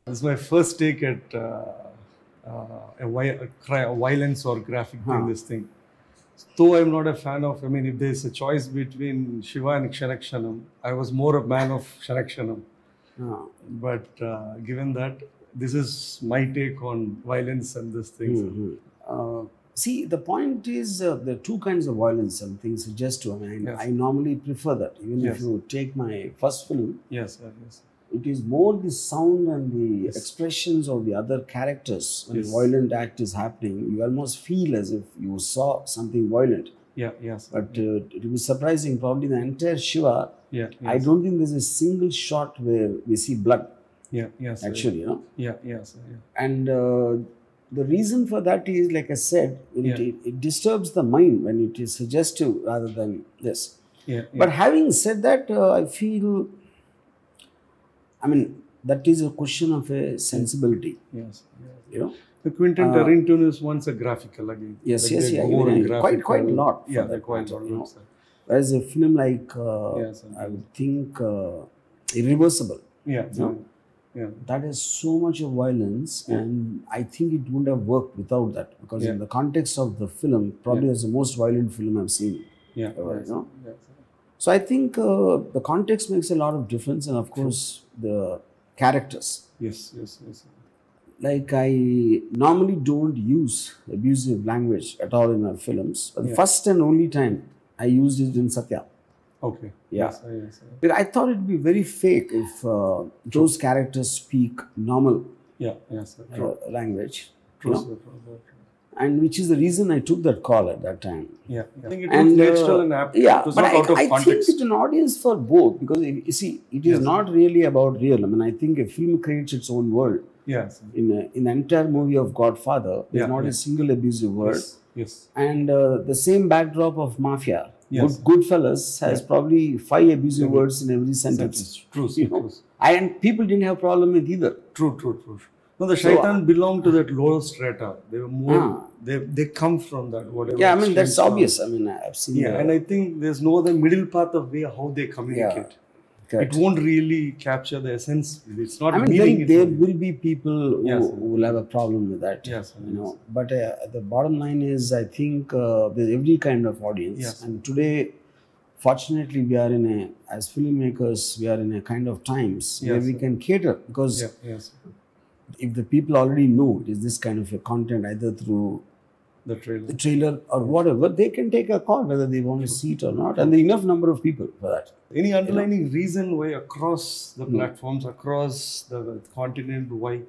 This is my first take at violence or graphic in this thing. Though I'm not a fan of, if there's a choice between Shiva and Kshanak, I was more a man of Kshanak. But given that, this is my take on violence and this thing. See, the point is there are two kinds of violence and things suggest to. I normally prefer that. Even if you take my first film, it is more the sound and the expressions of the other characters. When a violent act is happening, you almost feel as if you saw something violent. But it will be surprising, probably the entire Shiva, I don't think there's a single shot where we see blood. Actually, And the reason for that is, like I said, it disturbs the mind when it is suggestive rather than this. But having said that, I feel, that is a question of a sensibility. You know? The Quentin Tarantino is once a graphical again. Quite a lot. Quite a lot. Whereas a film like, I would think, Irreversible. That has so much of violence, and I think it wouldn't have worked without that, because in the context of the film, probably it's the most violent film I've seen. So I think the context makes a lot of difference, and of course the characters. Like, I normally don't use abusive language at all in my films. But the first and only time I used it in Satya. But I thought it would be very fake if those characters speak normal language. And which is the reason I took that call at that time. I think it was natural and apt. It was not out of context. I think it's an audience for both, because you see, it is not really about real. I think a film creates its own world. In the entire movie of Godfather, there's not a single abusive word. And the same backdrop of Mafia. Goodfellas has probably 5 abusive words in every sentence. True. And people didn't have a problem with either. True. No, the Shaitan belonged to that lower strata. They were more, they come from that, whatever. That's obvious. I've seen that. And I think there's no other middle path of way how they communicate. It won't really capture the essence. It's not meaning. There will be people who will have a problem with that. But the bottom line is, I think there's every kind of audience. And today, fortunately, we are as filmmakers, we are in a kind of times where we can cater, because if the people already know it is this kind of a content, either through the trailer or whatever, they can take a call whether they want to see it or not, and there are enough number of people for that. Any underlying reason why across the platforms, across the continent, why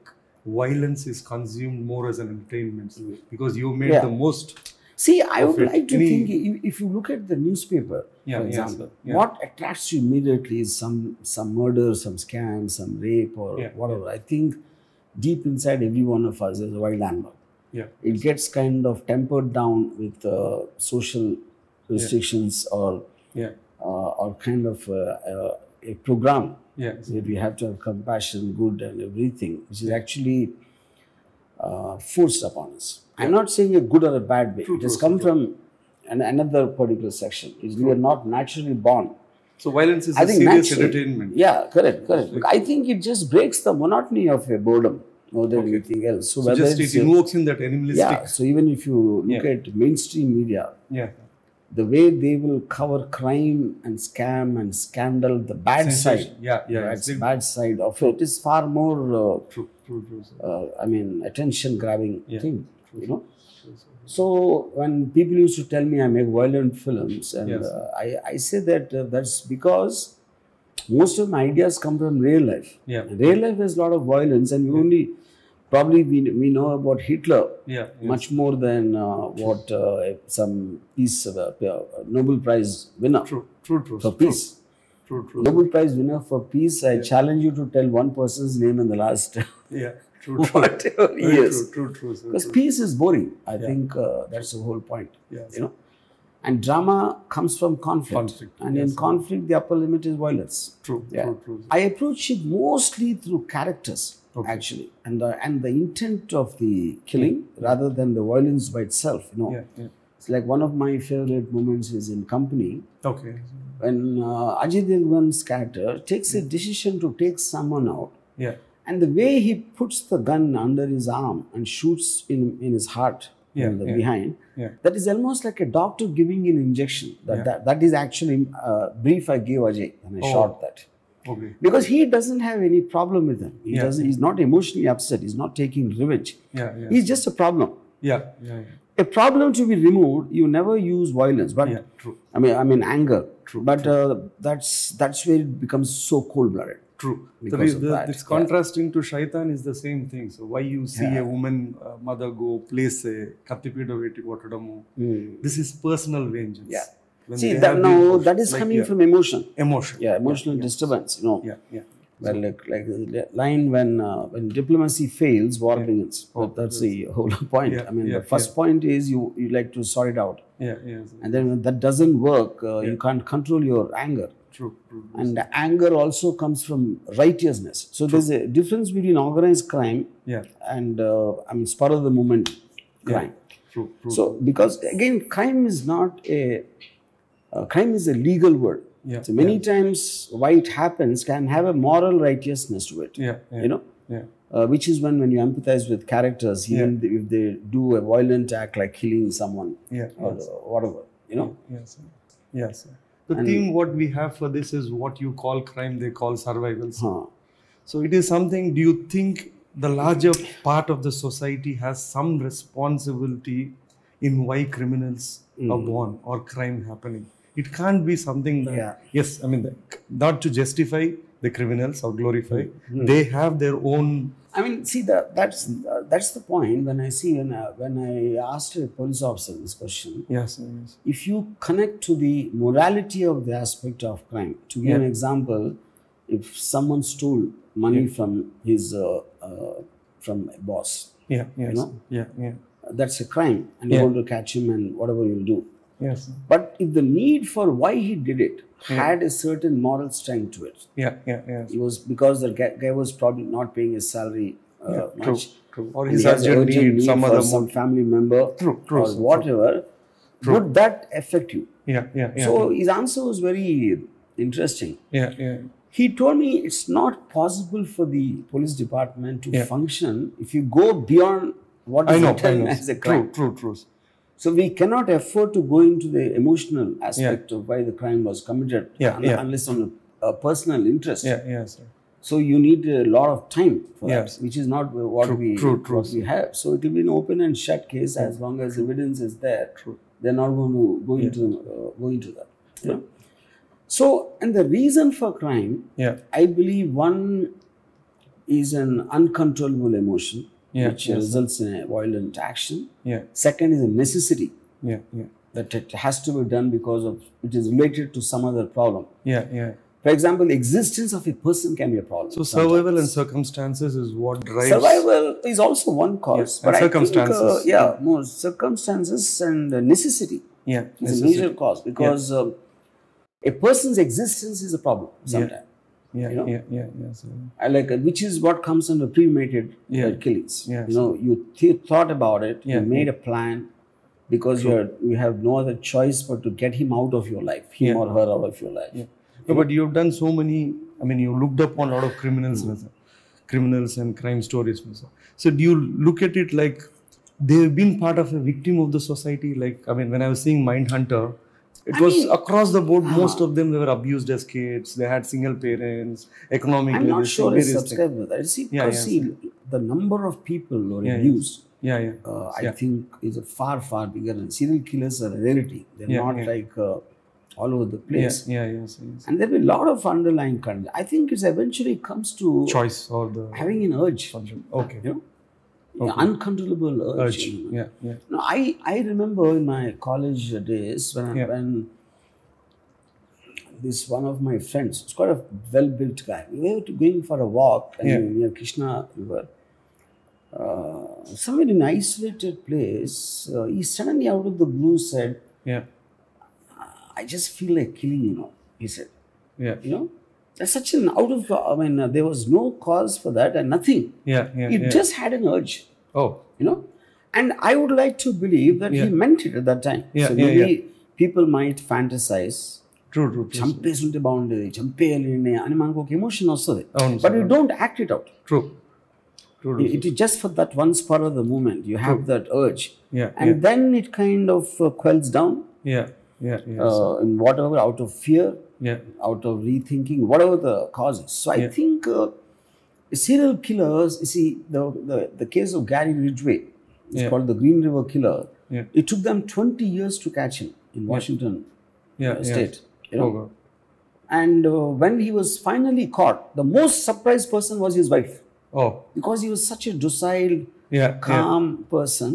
violence is consumed more as an entertainment? Because you made the most. See, I would like to think, if you look at the newspaper, for example, what attracts you immediately is some murder, some scam, some rape, or whatever. I think deep inside every one of us is a wild animal. It gets kind of tempered down with social restrictions or kind of a program where we have to have compassion, good and everything, which is actually forced upon us. I'm not saying a good or a bad way. It has come from another particular section. We are not naturally born. So violence is a serious entertainment. Correct. But I think it just breaks the monotony of a boredom more than anything else. So just it invokes in that animalistic. So even if you look at mainstream media, the way they will cover crime and scam and scandal, the bad side, bad side of it is far more, attention-grabbing thing, So when people used to tell me I make violent films, and I say that that's because most of my ideas come from real life. Real life has a lot of violence, and we know about Hitler much more than what some peace Nobel Prize winner for peace. Nobel Prize winner for peace. I challenge you to tell one person's name in the last whatever years. Because peace is boring. I think that's the whole point. And drama comes from conflict. And in conflict, the upper limit is violence. I approach it mostly through characters, actually, and the intent of the killing rather than the violence by itself. It's like one of my favorite moments is in Company. When Ajay Devgan's character takes a decision to take someone out. And the way he puts the gun under his arm and shoots in his heart behind, that is almost like a doctor giving an injection. That is actually brief I gave Ajay when I shot that. Okay. Because he doesn't have any problem with him. He's not emotionally upset. He's not taking revenge. He's just a problem. A problem to be removed, you never use violence. But true. I mean anger. True. But that's where it becomes so cold-blooded. True. This contrasting to Shaitan is the same thing. So why you see a woman, mother go place a Katipida Veti Kottadamu. This is personal vengeance. See, that is coming from emotion. Emotion. Emotional disturbance, you know. Well, So, like the line when diplomacy fails, war begins. That's the whole point. I mean, the first point is you like to sort it out. And then when that doesn't work, you can't control your anger. True. And the anger also comes from righteousness. So there's a difference between organized crime and spur of the moment crime. True. So because again, crime is not crime is a legal word. So many times why it happens can have a moral righteousness to it. You know? Which is when you empathize with characters, even if they do a violent act like killing someone or whatever, you know? Yes. The theme what we have for this is what you call crime, they call survival. So it is something, do you think the larger part of the society has some responsibility in why criminals are born or crime happening? It can't be something that, yes, I mean, not to justify the criminals or glorify, they have their own. I mean, see, that's the point when I asked a police officer this question. Yes. If you connect to the morality of the aspect of crime, to give an example, if someone stole money from his from a boss, you know, that's a crime, and you want to catch him and whatever you'll do. But if the need for why he did it had a certain moral strength to it. It was because the guy was probably not paying his salary much. True. Or his urgent need, some family member or whatever. Would that affect you? So his answer was very interesting. He told me it's not possible for the police department to function if you go beyond what is written as a crime. True. So we cannot afford to go into the emotional aspect of why the crime was committed unless on a personal interest. So you need a lot of time for that, which is not what we have. So it will be an open and shut case as long as evidence is there. They're not going to go into that. You know? So, and the reason for crime, I believe one is an uncontrollable emotion. Which results in a violent action. Second is a necessity. That it has to be done because of it is related to some other problem. For example, existence of a person can be a problem. So survival and circumstances is what drives. Survival is also one cause, but circumstances. I think, more circumstances and necessity is a major cause because a person's existence is a problem sometimes. Which is what comes under premeditated killings. You know, you thought about it, you made a plan because you have no other choice but to get him out of your life, him or her out of your life. No, but you've done so many. I mean, you looked up on a lot of criminals and crime stories. So do you look at it like they've been part of a victim of the society? Like, I mean, when I was seeing Mindhunter, it was across the board. Most of them, they were abused as kids. They had single parents. Economically, I'm not sure I subscribe with that. See, the number of people who are abused, I think is far bigger. And serial killers are a rarity. They're not like all over the place. And there will be a lot of underlying content. I think it eventually comes to choice or the having an urge. Okay. You know? Uncontrollable urge. No, I remember in my college days when this one of my friends, it's quite a well-built guy. We were going for a walk near Krishna River. Somewhere in an isolated place, he suddenly out of the blue said, I just feel like killing, you know, he said. You know? That's such an there was no cause for that and nothing. It just had an urge. You know? And I would like to believe that he meant it at that time. So maybe people might fantasize True. చంపేస్తుంటే బాగుండేది, చంపేయాలి అని మనకు ఒక emotion వస్తుంది. But you don't act it out. True. It is just for that one spur of the moment. You have that urge. And then it kind of quells down. In whatever, out of fear, out of rethinking, whatever the cause is. So I think serial killers, you see, the case of Gary Ridgway, it's called the Green River Killer. It took them 20 years to catch him in Washington state. You know? And when he was finally caught, the most surprised person was his wife. Because he was such a docile, calm person.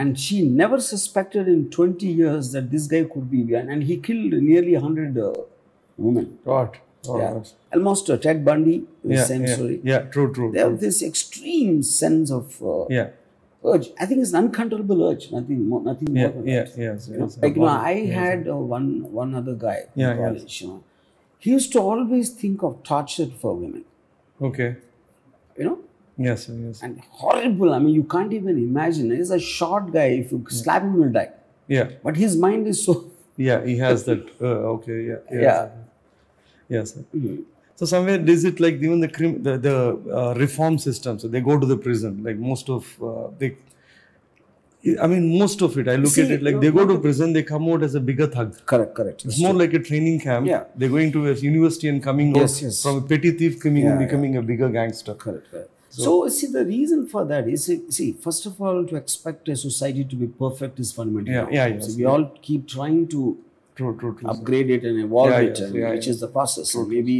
And she never suspected in 20 years that this guy could be behind. And he killed nearly 100 women. Almost Ted Bundy, the same story. True. They have this extreme sense of urge. I think it's an uncontrollable urge. Nothing more than that. Like, I had one other guy in college. He used to always think of torture for women. You know? Yes. And horrible. I mean, you can't even imagine. He's a short guy. If you slap him, he'll die. But his mind is so... he has that... Yes. So somewhere, is it like even the reform system? So they go to the prison. Like most of... most of it, I look at it like they go to prison, they come out as a bigger thug. Correct. It's more like a training camp. They're going to a university and coming out from a petty thief becoming a bigger gangster. Correct. So, see, the reason for that is, see, first of all, to expect a society to be perfect is fundamental. So we all keep trying to upgrade it and evolve it, which is the process. So maybe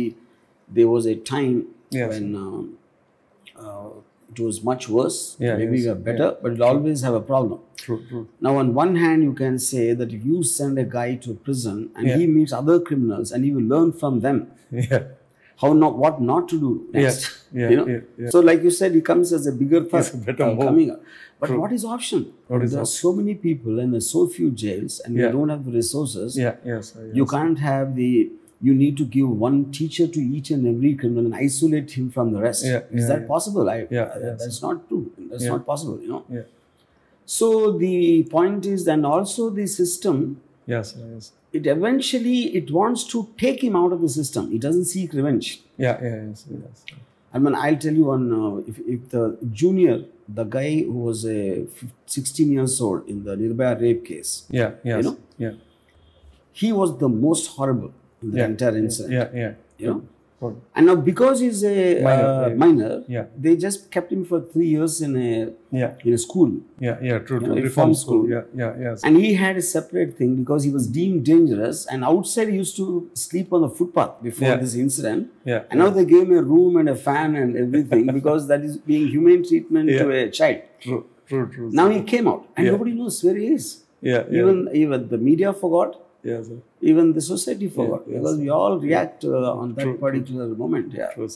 there was a time when it was much worse. Maybe we are better, but it'll always have a problem. True. Now, on one hand, you can say that if you send a guy to a prison and he meets other criminals and he will learn from them what not to do next. You know? So, like you said, he comes as a bigger person coming up. But what is option? There are so many people and there are so few jails and we don't have the resources. You can't have you need to give one teacher to each and every criminal and isolate him from the rest. Is that possible? That's not true. That's not possible, you know. So the point is, and also the system, it eventually, it wants to take him out of the system. It doesn't seek revenge. I mean, I'll tell you if the junior, the guy who was 16 years old in the Nirbhaya rape case, you know, he was the most horrible in the entire incident. You know? And now because he's a minor, they just kept him for 3 years in a school. True. You know, reform school. And he had a separate thing because he was deemed dangerous. And outside he used to sleep on the footpath before this incident. And now they gave him a room and a fan and everything because that is being humane treatment to a child. True. Now he came out and nobody knows where he is. Even the media forgot. Even the society forgot because we all react on that particular moment. True.